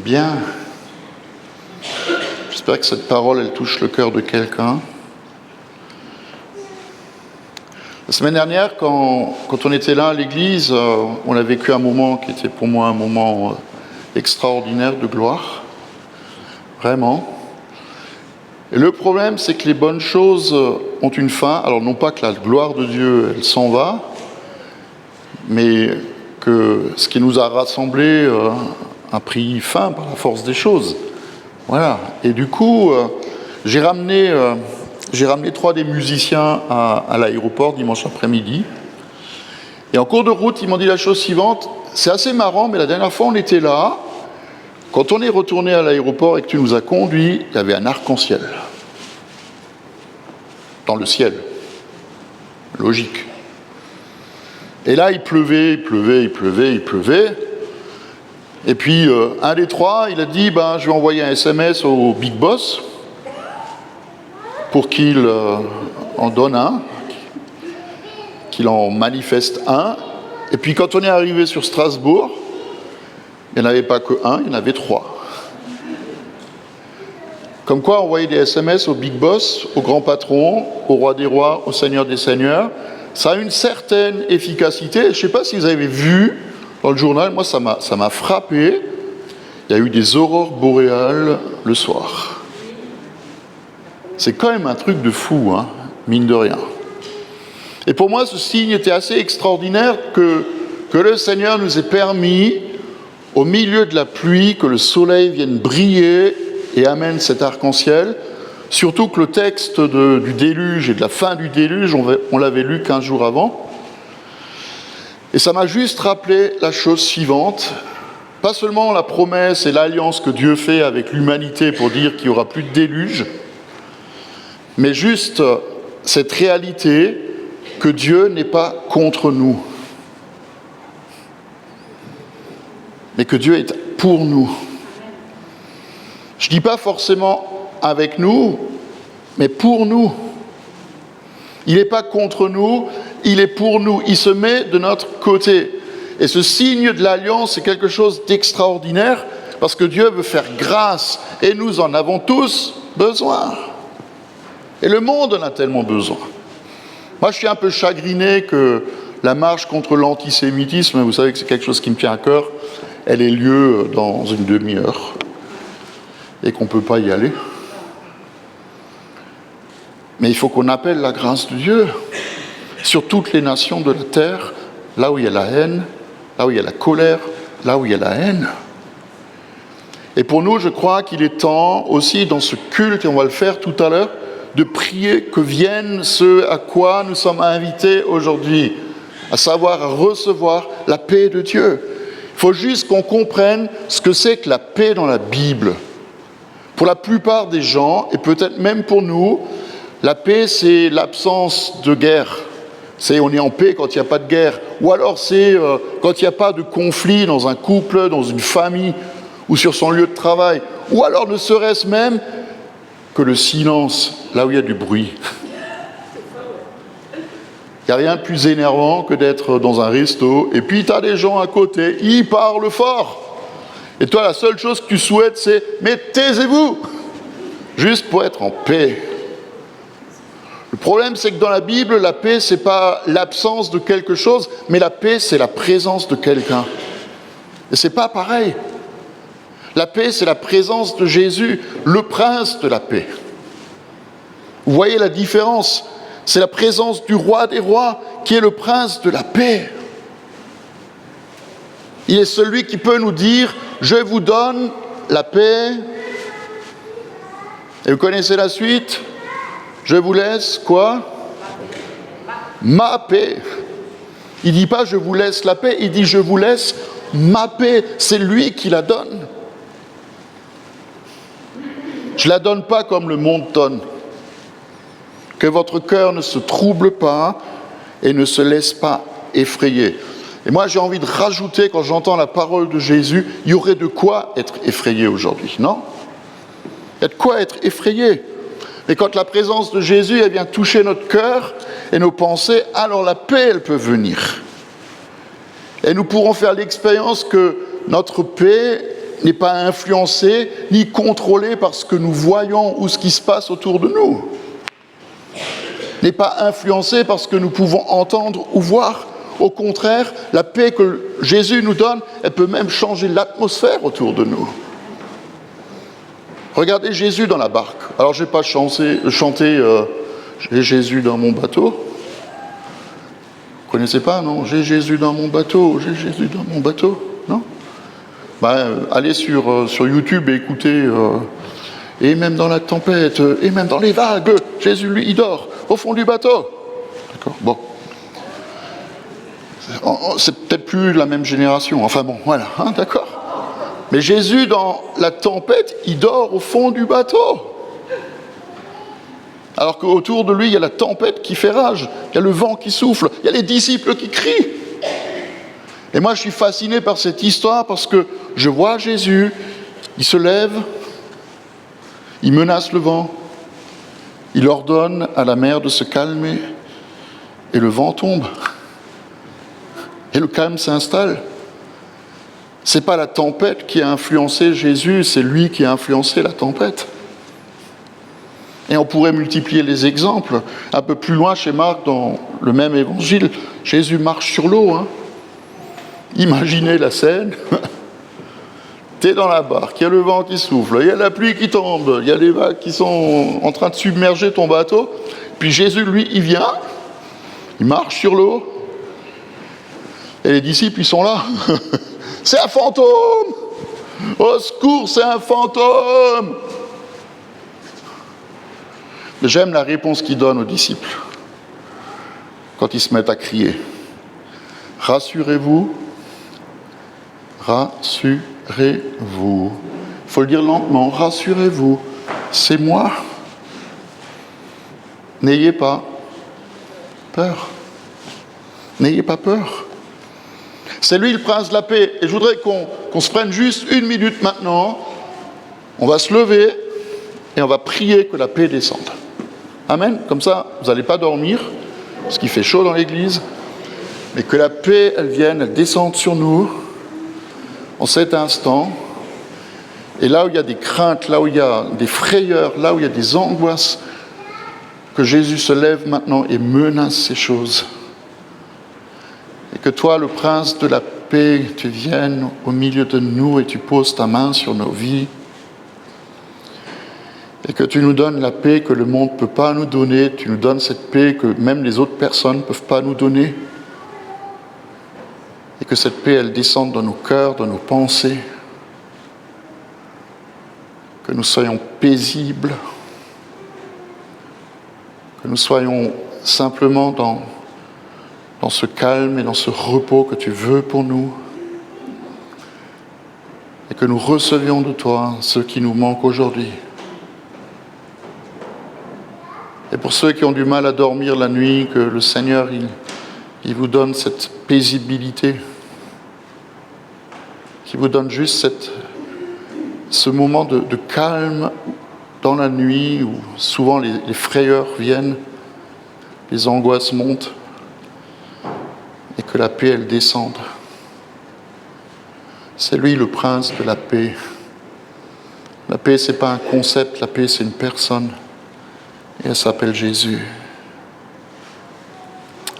Bien. J'espère que cette parole, elle touche le cœur de quelqu'un. La semaine dernière, quand on était là à l'église, on a vécu un moment qui était pour moi un moment extraordinaire de gloire. Vraiment. Et le problème, c'est que les bonnes choses ont une fin. Alors non pas que la gloire de Dieu, elle s'en va, mais que ce qui nous a rassemblés a pris fin par la force des choses. Voilà. Et du coup, j'ai ramené 3 des musiciens à l'aéroport dimanche après-midi. Et en cours de route, ils m'ont dit la chose suivante. C'est assez marrant, mais la dernière fois, on était là. Quand on est retourné à l'aéroport et que tu nous as conduits, il y avait un arc-en-ciel. Dans le ciel. Logique. Et là, il pleuvait. Et puis, un des 3, il a dit, je vais envoyer un SMS au Big Boss pour qu'il en donne un, qu'il en manifeste un. Et puis, quand on est arrivé sur Strasbourg, il n'y en avait pas que un, il y en avait 3. Comme quoi, envoyer des SMS au Big Boss, au grand patron, au roi des rois, au seigneur des seigneurs, ça a une certaine efficacité. Je ne sais pas si vous avez vu dans le journal, moi ça m'a frappé. Il y a eu des aurores boréales le soir. C'est quand même un truc de fou, mine de rien. Et pour moi, ce signe était assez extraordinaire que le Seigneur nous ait permis, au milieu de la pluie, que le soleil vienne briller et amène cet arc-en-ciel. Surtout que le texte du déluge et de la fin du déluge, on l'avait lu 15 jours avant. Et ça m'a juste rappelé la chose suivante. Pas seulement la promesse et l'alliance que Dieu fait avec l'humanité pour dire qu'il n'y aura plus de déluge, mais juste cette réalité que Dieu n'est pas contre nous, mais que Dieu est pour nous. Je ne dis pas forcément avec nous, mais pour nous. Il n'est pas contre nous, il est pour nous. Il se met de notre côté. Et ce signe de l'alliance, c'est quelque chose d'extraordinaire, parce que Dieu veut faire grâce, et nous en avons tous besoin. Et le monde en a tellement besoin. Moi, je suis un peu chagriné que la marche contre l'antisémitisme, vous savez que c'est quelque chose qui me tient à cœur, elle ait lieu dans une demi-heure, et qu'on ne peut pas y aller. Mais il faut qu'on appelle la grâce de Dieu sur toutes les nations de la terre, là où il y a la haine, là où il y a la colère, là où il y a la haine. Et pour nous, je crois qu'il est temps aussi dans ce culte, et on va le faire tout à l'heure, de prier que vienne ce à quoi nous sommes invités aujourd'hui, à savoir recevoir la paix de Dieu. Il faut juste qu'on comprenne ce que c'est que la paix dans la Bible. Pour la plupart des gens, et peut-être même pour nous, la paix, c'est l'absence de guerre. C'est on est en paix quand il n'y a pas de guerre. Ou alors c'est quand il n'y a pas de conflit dans un couple, dans une famille ou sur son lieu de travail. Ou alors ne serait-ce même que le silence, là où il y a du bruit. Il n'y a rien de plus énervant que d'être dans un resto et puis tu as des gens à côté, ils parlent fort. Et toi, la seule chose que tu souhaites, c'est « mais taisez-vous » juste pour être en paix. Le problème, c'est que dans la Bible, la paix, ce n'est pas l'absence de quelque chose, mais la paix, c'est la présence de quelqu'un. Et ce n'est pas pareil. La paix, c'est la présence de Jésus, le prince de la paix. Vous voyez la différence ? C'est la présence du roi des rois, qui est le prince de la paix. Il est celui qui peut nous dire « je vous donne la paix ». Et vous connaissez la suite ? Je vous laisse quoi ? Ma paix. Il ne dit pas je vous laisse la paix, il dit je vous laisse ma paix. C'est lui qui la donne. Je ne la donne pas comme le monde donne. Que votre cœur ne se trouble pas et ne se laisse pas effrayer. Et moi j'ai envie de rajouter, quand j'entends la parole de Jésus, il y aurait de quoi être effrayé aujourd'hui, non ? Il y a de quoi être effrayé. Et quand la présence de Jésus, elle vient toucher notre cœur et nos pensées, alors la paix, elle peut venir. Et nous pourrons faire l'expérience que notre paix, n'est pas influencé ni contrôlé par ce que nous voyons ou ce qui se passe autour de nous. N'est pas influencé par ce que nous pouvons entendre ou voir. Au contraire, la paix que Jésus nous donne, elle peut même changer l'atmosphère autour de nous. Regardez Jésus dans la barque. Alors je ne vais pas chanter j'ai Jésus dans mon bateau. Vous ne connaissez pas, non? J'ai Jésus dans mon bateau, j'ai Jésus dans mon bateau, non? Allez sur YouTube et écoutez, et même dans la tempête, et même dans les vagues, Jésus, lui, il dort au fond du bateau. D'accord? Bon. C'est peut-être plus la même génération, enfin bon, voilà, hein, d'accord? Mais Jésus, dans la tempête, il dort au fond du bateau. Alors qu'autour de lui, il y a la tempête qui fait rage, il y a le vent qui souffle, il y a les disciples qui crient. Et moi, je suis fasciné par cette histoire parce que je vois Jésus, il se lève, il menace le vent, il ordonne à la mer de se calmer et le vent tombe. Et le calme s'installe. Ce n'est pas la tempête qui a influencé Jésus, c'est lui qui a influencé la tempête. Et on pourrait multiplier les exemples. Un peu plus loin, chez Marc, dans le même évangile, Jésus marche sur l'eau. Hein. Imaginez la scène. Tu es dans la barque, il y a le vent qui souffle, il y a la pluie qui tombe, il y a les vagues qui sont en train de submerger ton bateau. Puis Jésus, lui, il vient, il marche sur l'eau. Et les disciples, ils sont là. C'est un fantôme! Au secours, c'est un fantôme! Mais j'aime la réponse qu'il donne aux disciples quand ils se mettent à crier. Rassurez-vous, rassurez-vous. Il faut le dire lentement, rassurez-vous, c'est moi. N'ayez pas peur. N'ayez pas peur. C'est lui le prince de la paix. Et je voudrais qu'on se prenne juste une minute maintenant. On va se lever et on va prier que la paix descende. Amen. Comme ça, vous n'allez pas dormir, parce qu'il fait chaud dans l'église. Mais que la paix, elle vienne, elle descende sur nous en cet instant. Et là où il y a des craintes, là où il y a des frayeurs, là où il y a des angoisses, que Jésus se lève maintenant et menace ces choses. Et que toi, le prince de la paix, tu viennes au milieu de nous et tu poses ta main sur nos vies. Et que tu nous donnes la paix que le monde ne peut pas nous donner. Tu nous donnes cette paix que même les autres personnes ne peuvent pas nous donner. Et que cette paix, elle descende dans nos cœurs, dans nos pensées. Que nous soyons paisibles. Que nous soyons simplement dans ce calme et dans ce repos que tu veux pour nous. Et que nous recevions de toi ce qui nous manque aujourd'hui. Et pour ceux qui ont du mal à dormir la nuit, que le Seigneur, il vous donne cette paisibilité, qu'il vous donne juste ce moment de calme dans la nuit où souvent les frayeurs viennent, les angoisses montent, et que la paix, elle descende. C'est lui le prince de la paix. La paix, ce n'est pas un concept, la paix, c'est une personne. Et elle s'appelle Jésus.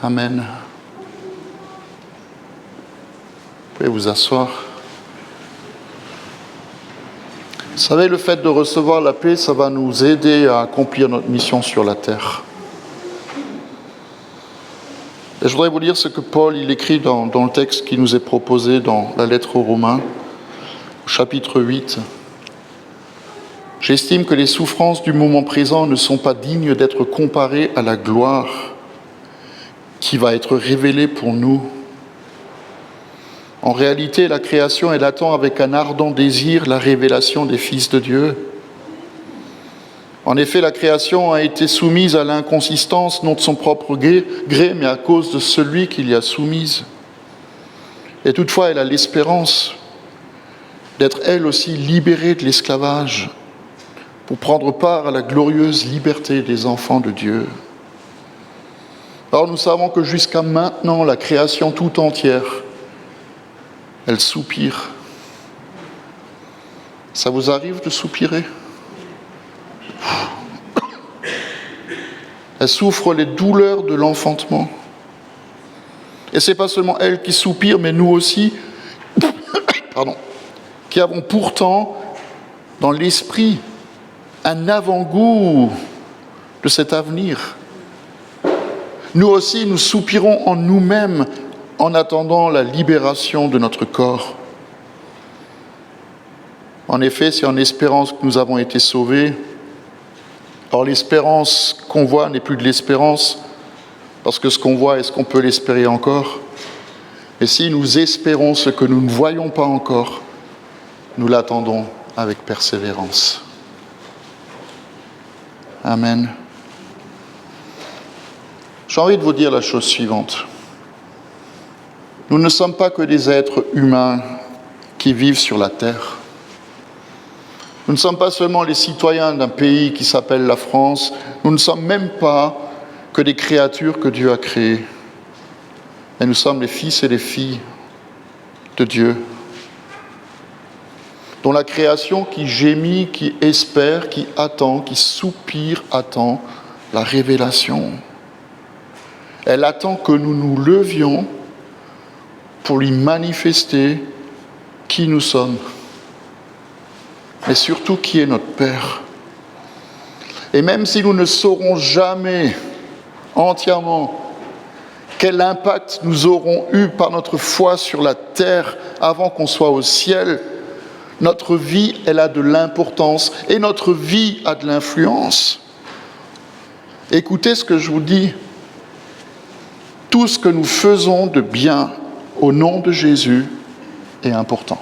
Amen. Vous pouvez vous asseoir. Vous savez, le fait de recevoir la paix, ça va nous aider à accomplir notre mission sur la terre. Et je voudrais vous lire ce que Paul il écrit dans le texte qui nous est proposé dans la lettre aux Romains, au chapitre 8. J'estime que les souffrances du moment présent ne sont pas dignes d'être comparées à la gloire qui va être révélée pour nous. En réalité, la création, elle attend avec un ardent désir la révélation des fils de Dieu. En effet, la création a été soumise à l'inconsistance, non de son propre gré, mais à cause de celui qui l'y a soumise. Et toutefois, elle a l'espérance d'être elle aussi libérée de l'esclavage, pour prendre part à la glorieuse liberté des enfants de Dieu. Alors nous savons que jusqu'à maintenant, la création tout entière, elle soupire. Ça vous arrive de soupirer? Elle souffre les douleurs de l'enfantement. Et ce n'est pas seulement elle qui soupire, mais nous aussi, qui avons pourtant dans l'esprit un avant-goût de cet avenir. Nous aussi, nous soupirons en nous-mêmes en attendant la libération de notre corps. En effet, c'est en espérance que nous avons été sauvés. Or, l'espérance qu'on voit n'est plus de l'espérance, parce que ce qu'on voit, est-ce qu'on peut l'espérer encore? Et si nous espérons ce que nous ne voyons pas encore, nous l'attendons avec persévérance. Amen. J'ai envie de vous dire la chose suivante. Nous ne sommes pas que des êtres humains qui vivent sur la terre. Nous ne sommes pas seulement les citoyens d'un pays qui s'appelle la France, nous ne sommes même pas que des créatures que Dieu a créées. Mais nous sommes les fils et les filles de Dieu, dont la création qui gémit, qui espère, qui attend, qui soupire, attend la révélation. Elle attend que nous nous levions pour lui manifester qui nous sommes, mais surtout qui est notre Père. Et même si nous ne saurons jamais entièrement quel impact nous aurons eu par notre foi sur la terre avant qu'on soit au ciel, notre vie, elle a de l'importance et notre vie a de l'influence. Écoutez ce que je vous dis. Tout ce que nous faisons de bien au nom de Jésus est important.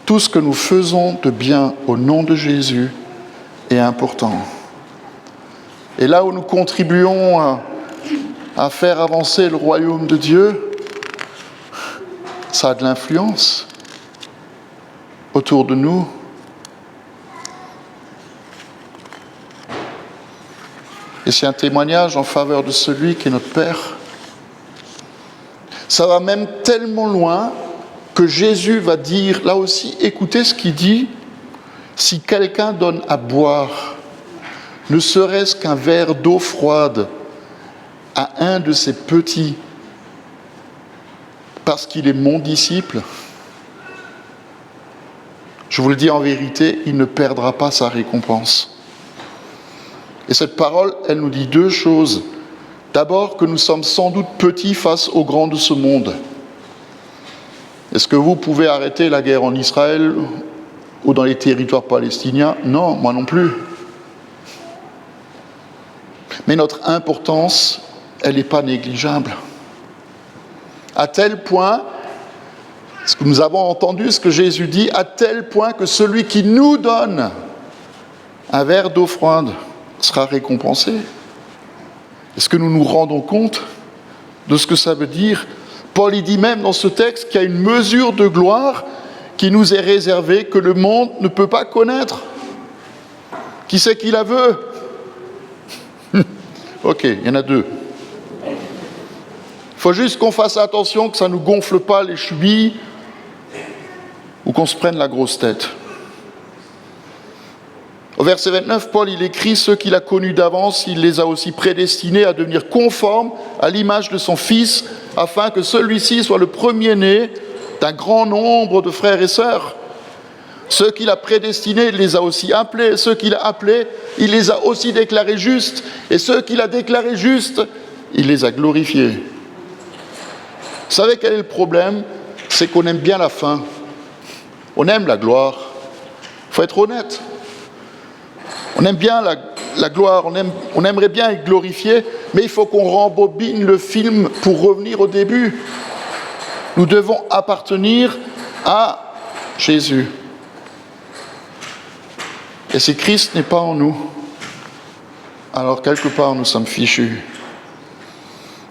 Tout ce que nous faisons de bien au nom de Jésus est important. Et là où nous contribuons à faire avancer le royaume de Dieu, ça a de l'influence autour de nous. Et c'est un témoignage en faveur de celui qui est notre Père. Ça va même tellement loin que Jésus va dire, là aussi, écoutez ce qu'il dit, si quelqu'un donne à boire, ne serait-ce qu'un verre d'eau froide à un de ses petits, parce qu'il est mon disciple, je vous le dis en vérité, il ne perdra pas sa récompense. Et cette parole, elle nous dit deux choses. D'abord, que nous sommes sans doute petits face aux grands de ce monde. Est-ce que vous pouvez arrêter la guerre en Israël ou dans les territoires palestiniens? Non, moi non plus. Mais notre importance, elle n'est pas négligeable. À tel point, ce que nous avons entendu, ce que Jésus dit, à tel point que celui qui nous donne un verre d'eau froide sera récompensé. Est-ce que nous nous rendons compte de ce que ça veut dire? Paul il dit même dans ce texte qu'il y a une mesure de gloire qui nous est réservée, que le monde ne peut pas connaître. Qui c'est qui la veut? Ok, il y en a deux. Il faut juste qu'on fasse attention que ça ne nous gonfle pas les chevilles ou qu'on se prenne la grosse tête. Au verset 29, Paul il écrit « Ceux qu'il a connus d'avance, il les a aussi prédestinés à devenir conformes à l'image de son Fils, afin que celui-ci soit le premier-né d'un grand nombre de frères et sœurs. Ceux qu'il a prédestinés, il les a aussi appelés. Ceux qu'il a appelés, il les a aussi déclarés justes. Et ceux qu'il a déclarés justes, il les a glorifiés. » Vous savez quel est le problème? C'est qu'on aime bien la fin. On aime la gloire. Il faut être honnête. On aime bien la gloire, on aimerait bien être glorifié, mais il faut qu'on rembobine le film pour revenir au début. Nous devons appartenir à Jésus. Et si Christ n'est pas en nous, alors quelque part nous sommes fichus.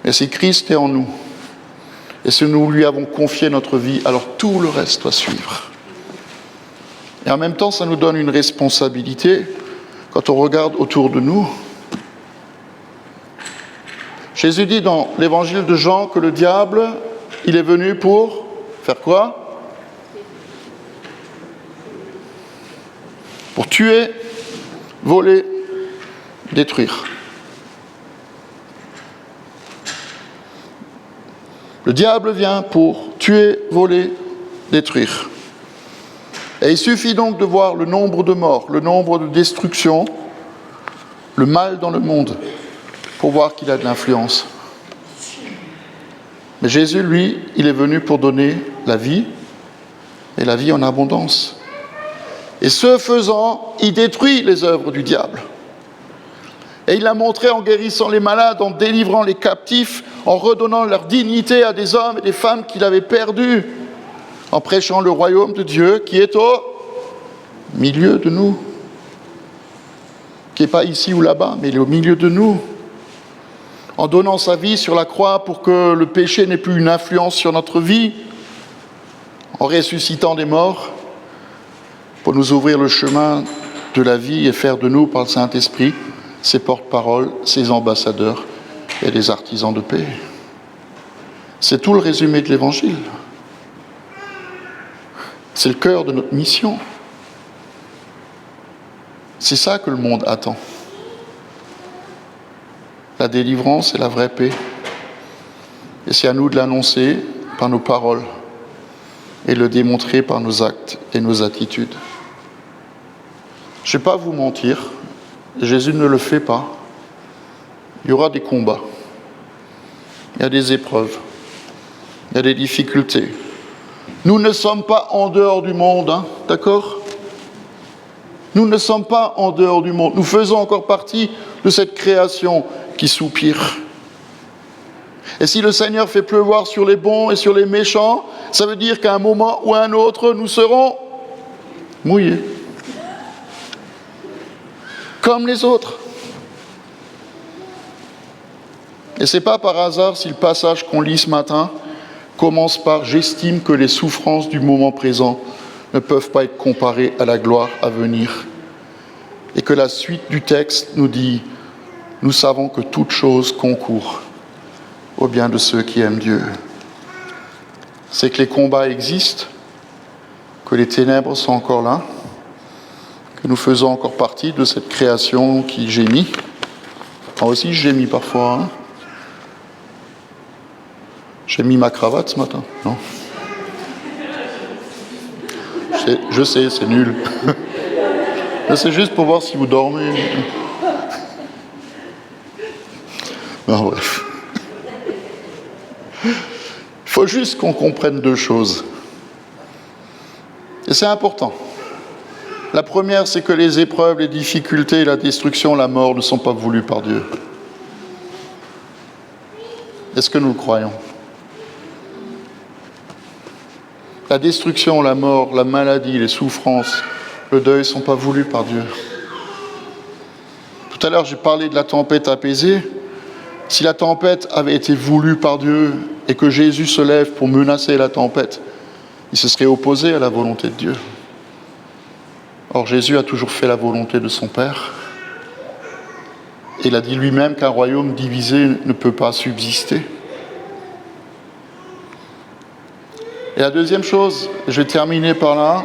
Et si Christ est en nous, et si nous lui avons confié notre vie, alors tout le reste doit suivre. Et en même temps, ça nous donne une responsabilité. Quand on regarde autour de nous, Jésus dit dans l'évangile de Jean que le diable, il est venu pour Faire quoi? Pour tuer, voler, détruire. Le diable vient pour tuer, voler, détruire. Et il suffit donc de voir le nombre de morts, le nombre de destructions, le mal dans le monde, pour voir qu'il a de l'influence. Mais Jésus, lui, il est venu pour donner la vie, et la vie en abondance. Et ce faisant, il détruit les œuvres du diable. Et il l'a montré en guérissant les malades, en délivrant les captifs, en redonnant leur dignité à des hommes et des femmes qu'il avait perdus, en prêchant le royaume de Dieu qui est au milieu de nous. Qui n'est pas ici ou là-bas, mais il est au milieu de nous. En donnant sa vie sur la croix pour que le péché n'ait plus une influence sur notre vie, en ressuscitant des morts, pour nous ouvrir le chemin de la vie et faire de nous, par le Saint-Esprit, ses porte-paroles, ses ambassadeurs et des artisans de paix. C'est tout le résumé de l'Évangile. C'est le cœur de notre mission. C'est ça que le monde attend. La délivrance et la vraie paix. Et c'est à nous de l'annoncer par nos paroles et le démontrer par nos actes et nos attitudes. Je ne vais pas vous mentir, Jésus ne le fait pas. Il y aura des combats, il y a des épreuves, il y a des difficultés. Nous ne sommes pas en dehors du monde, hein, d'accord ? Nous ne sommes pas en dehors du monde. Nous faisons encore partie de cette création qui soupire. Et si le Seigneur fait pleuvoir sur les bons et sur les méchants, ça veut dire qu'à un moment ou à un autre, nous serons mouillés. Comme les autres. Et ce n'est pas par hasard si le passage qu'on lit ce matin commence par « J'estime que les souffrances du moment présent ne peuvent pas être comparées à la gloire à venir. » Et que la suite du texte nous dit « Nous savons que toute chose concourt au bien de ceux qui aiment Dieu. » C'est que les combats existent, que les ténèbres sont encore là, que nous faisons encore partie de cette création qui gémit. Moi aussi, je gémis parfois. Hein. J'ai mis ma cravate ce matin, non? Je sais, c'est nul. Mais c'est juste pour voir si vous dormez. Non, bref. Il faut juste qu'on comprenne deux choses. Et c'est important. La première, c'est que les épreuves, les difficultés, la destruction, la mort ne sont pas voulues par Dieu. Est-ce que nous le croyons? La destruction, la mort, la maladie, les souffrances, le deuil ne sont pas voulus par Dieu. Tout à l'heure, j'ai parlé de la tempête apaisée. Si la tempête avait été voulue par Dieu et que Jésus se lève pour menacer la tempête, il se serait opposé à la volonté de Dieu. Or, Jésus a toujours fait la volonté de son Père. Et il a dit lui-même qu'un royaume divisé ne peut pas subsister. Et la deuxième chose, je vais terminer par là,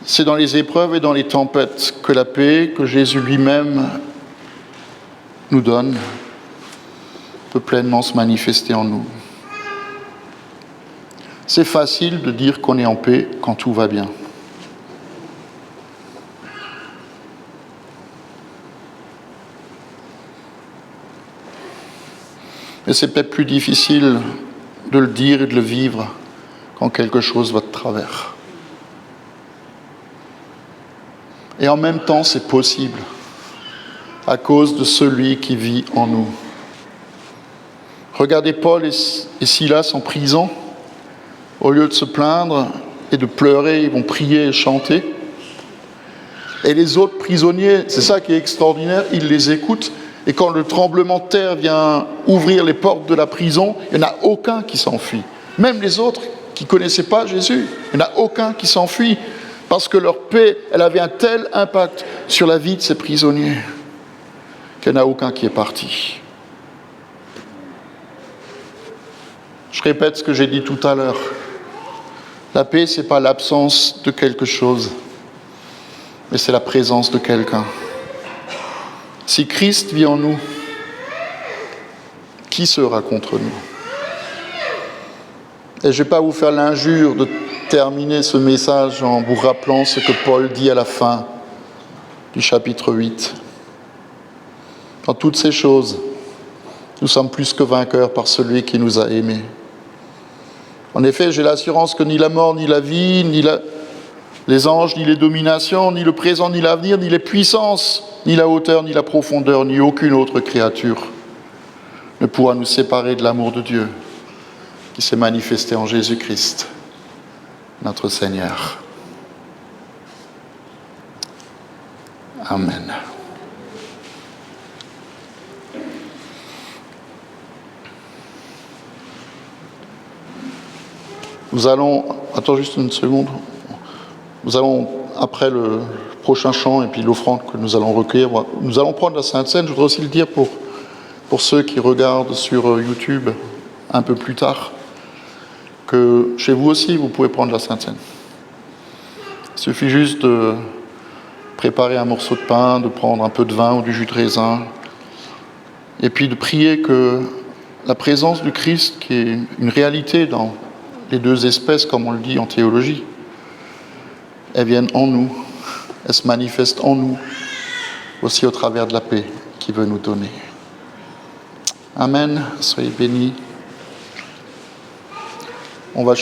c'est dans les épreuves et dans les tempêtes que la paix que Jésus lui-même nous donne peut pleinement se manifester en nous. C'est facile de dire qu'on est en paix quand tout va bien. Mais c'est peut-être plus difficile de le dire et de le vivre quand quelque chose va de travers. Et en même temps, c'est possible, à cause de celui qui vit en nous. Regardez Paul et Silas en prison. Au lieu de se plaindre et de pleurer, ils vont prier et chanter. Et les autres prisonniers, c'est ça qui est extraordinaire, ils les écoutent. Et quand le tremblement de terre vient ouvrir les portes de la prison, il n'y en a aucun qui s'enfuit. Même les autres qui ne connaissaient pas Jésus, il n'y en a aucun qui s'enfuit. Parce que leur paix, elle avait un tel impact sur la vie de ces prisonniers qu'il n'y en a aucun qui est parti. Je répète ce que j'ai dit tout à l'heure. La paix, ce n'est pas l'absence de quelque chose, mais c'est la présence de quelqu'un. Si Christ vit en nous, qui sera contre nous? Et je ne vais pas vous faire l'injure de terminer ce message en vous rappelant ce que Paul dit à la fin du chapitre 8. Dans toutes ces choses, nous sommes plus que vainqueurs par celui qui nous a aimés. En effet, j'ai l'assurance que ni la mort, ni la vie, les anges, ni les dominations, ni le présent, ni l'avenir, ni les puissances, ni la hauteur, ni la profondeur, ni aucune autre créature ne pourra nous séparer de l'amour de Dieu qui s'est manifesté en Jésus-Christ, notre Seigneur. Amen. Nous allons, attends juste une seconde, nous allons, après le prochain chant et puis l'offrande que nous allons recueillir, nous allons prendre la Sainte Seine. Je voudrais aussi le dire pour ceux qui regardent sur YouTube un peu plus tard, que chez vous aussi, vous pouvez prendre la Sainte Seine. Il suffit juste de préparer un morceau de pain, de prendre un peu de vin ou du jus de raisin, et puis de prier que la présence du Christ, qui est une réalité dans les deux espèces, comme on le dit en théologie, elles viennent en nous, elles se manifestent en nous, aussi au travers de la paix qu'il veut nous donner. Amen, soyez bénis. On va